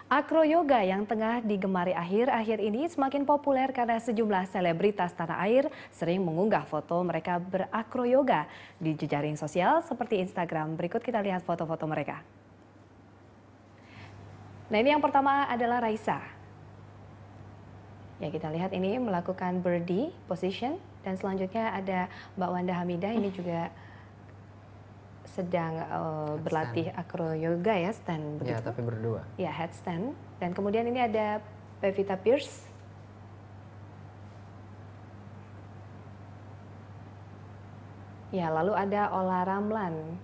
Acro Yoga yang tengah digemari akhir-akhir ini semakin populer karena sejumlah selebritas tanah air sering mengunggah foto mereka berakro yoga di jejaring sosial seperti Instagram. Berikut kita lihat foto-foto mereka. Nah, ini yang pertama adalah Raisa. Ya, kita lihat ini melakukan birdie position, dan selanjutnya ada Mbak Wanda Hamidah, ini juga sedang berlatih acro yoga ya, stand begitu. Ya, tapi berdua. Ya, headstand. Dan kemudian ini ada Pevita Pierce. Ya, lalu ada Ola Ramlan.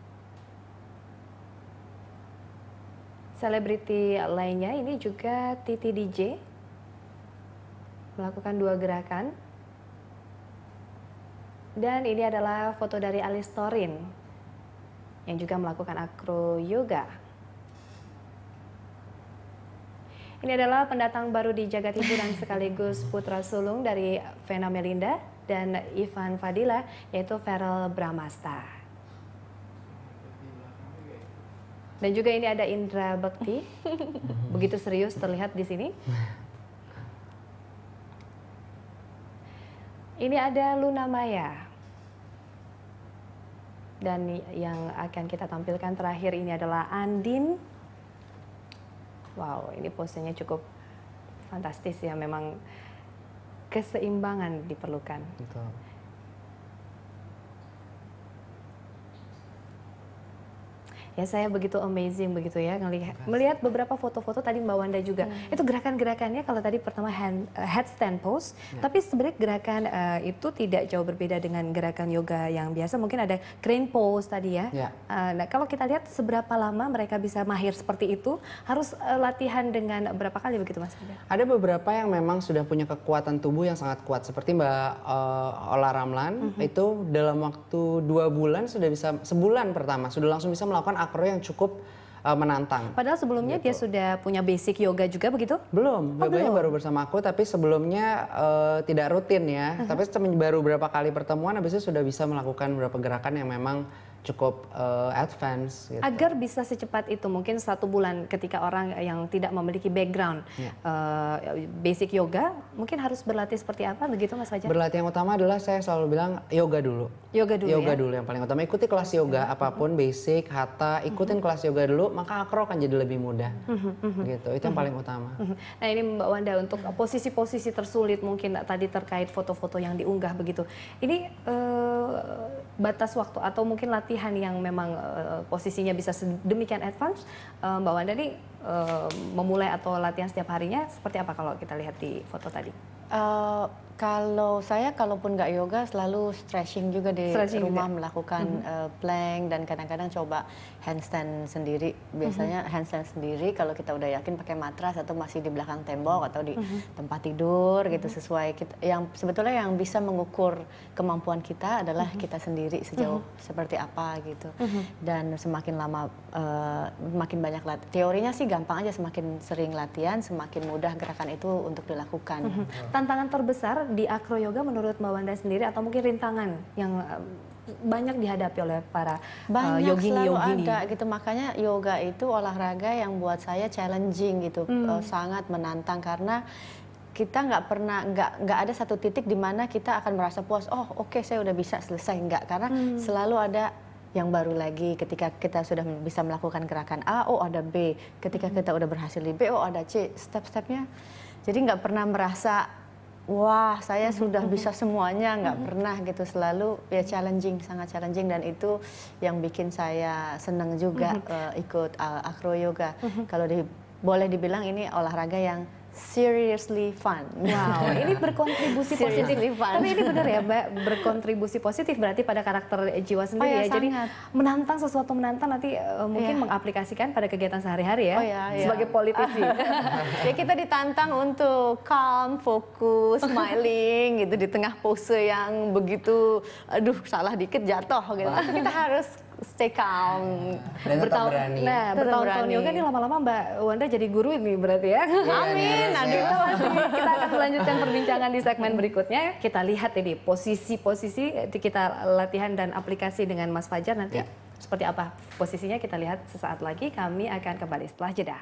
Selebriti lainnya ini juga Titi DJ melakukan dua gerakan. Dan ini adalah foto dari Alice Torin yang juga melakukan acro yoga. Ini adalah pendatang baru di jagat hiburan sekaligus putra sulung dari Vena Melinda dan Ivan Fadila, yaitu Verrell Bramasta. Dan juga ini ada Indra Bekti, begitu serius terlihat di sini. Ini ada Luna Maya. Dan yang akan kita tampilkan terakhir ini adalah Andin. Wow, ini posenya cukup fantastis ya, memang keseimbangan diperlukan. Betul. Ya, saya begitu amazing begitu ya melihat beberapa foto-foto tadi Mbak Wanda juga. Itu gerakan-gerakannya kalau tadi pertama headstand pose, tapi sebenarnya gerakan itu tidak jauh berbeda dengan gerakan yoga yang biasa. Mungkin ada crane pose tadi ya. Nah, kalau kita lihat seberapa lama mereka bisa mahir seperti itu, harus latihan dengan berapa kali begitu Mas? Ada beberapa yang memang sudah punya kekuatan tubuh yang sangat kuat, seperti Mbak Ola Ramlan, itu dalam waktu 2 bulan sudah bisa, sebulan pertama sudah langsung bisa melakukan acro yang cukup menantang. Padahal sebelumnya dia sudah punya basic yoga juga begitu? Belum, yoganya baru bersama aku, tapi sebelumnya tidak rutin ya. Tapi baru beberapa kali pertemuan, habis itu sudah bisa melakukan beberapa gerakan yang memang cukup advance. Gitu. Agar bisa secepat itu, mungkin 1 bulan ketika orang yang tidak memiliki background basic yoga, mungkin harus berlatih seperti apa begitu Mas Fajar? Berlatih yang utama adalah saya selalu bilang yoga dulu. Yoga dulu yoga ya? dulu yang paling utama. Ikuti kelas yoga, apapun basic, hatha, ikutin kelas yoga dulu, maka acro akan jadi lebih mudah. Gitu, itu yang paling utama. Nah, ini Mbak Wanda, untuk posisi-posisi tersulit mungkin tadi terkait foto-foto yang diunggah begitu. Ini batas waktu atau mungkin latihan yang memang posisinya bisa sedemikian advance, Mbak Wanda nih memulai atau latihan setiap harinya seperti apa kalau kita lihat di foto tadi? Kalau saya, kalaupun nggak yoga, selalu stretching juga di rumah, melakukan plank, dan kadang-kadang coba handstand sendiri. Biasanya handstand sendiri kalau kita udah yakin pakai matras atau masih di belakang tembok atau di tempat tidur gitu, sesuai kita. Yang sebetulnya yang bisa mengukur kemampuan kita adalah kita sendiri sejauh seperti apa gitu. Dan semakin lama, makin banyak teorinya sih gampang aja, semakin sering latihan, semakin mudah gerakan itu untuk dilakukan. Tantangan terbesar di acro yoga menurut Mbak Wanda sendiri, atau mungkin rintangan yang banyak dihadapi oleh para yogini? Ada gitu, makanya yoga itu olahraga yang buat saya challenging gitu, sangat menantang, karena kita nggak ada satu titik di mana kita akan merasa puas, oh oke, saya udah bisa selesai, nggak, karena selalu ada yang baru lagi. Ketika kita sudah bisa melakukan gerakan A, oh ada B, ketika kita udah berhasil di B, oh ada C, step-stepnya. Jadi nggak pernah merasa wah, saya sudah bisa semuanya, nggak pernah gitu. Selalu ya challenging, sangat challenging, dan itu yang bikin saya seneng juga ikut acro yoga. Kalau boleh dibilang ini olahraga yang seriously fun. Wow, ini berkontribusi positif. Tapi ini benar ya, Mbak, berkontribusi positif berarti pada karakter jiwa sendiri ya. Jadi menantang sesuatu, nanti mungkin mengaplikasikan pada kegiatan sehari-hari ya, sebagai politisi. Ya, kita ditantang untuk calm, fokus, smiling gitu di tengah pose yang begitu, aduh salah dikit jatuh gitu. Tapi kita harus stay calm. Dan tetap berani. Nah, bertahun-tahun yoga nih lama-lama Mbak Wanda jadi guru ini berarti ya. Amin. Kita akan melanjutkan perbincangan di segmen berikutnya. Kita lihat ini posisi-posisi kita latihan dan aplikasi dengan Mas Fajar nanti. Seperti apa posisinya kita lihat sesaat lagi. Kami akan kembali setelah jeda.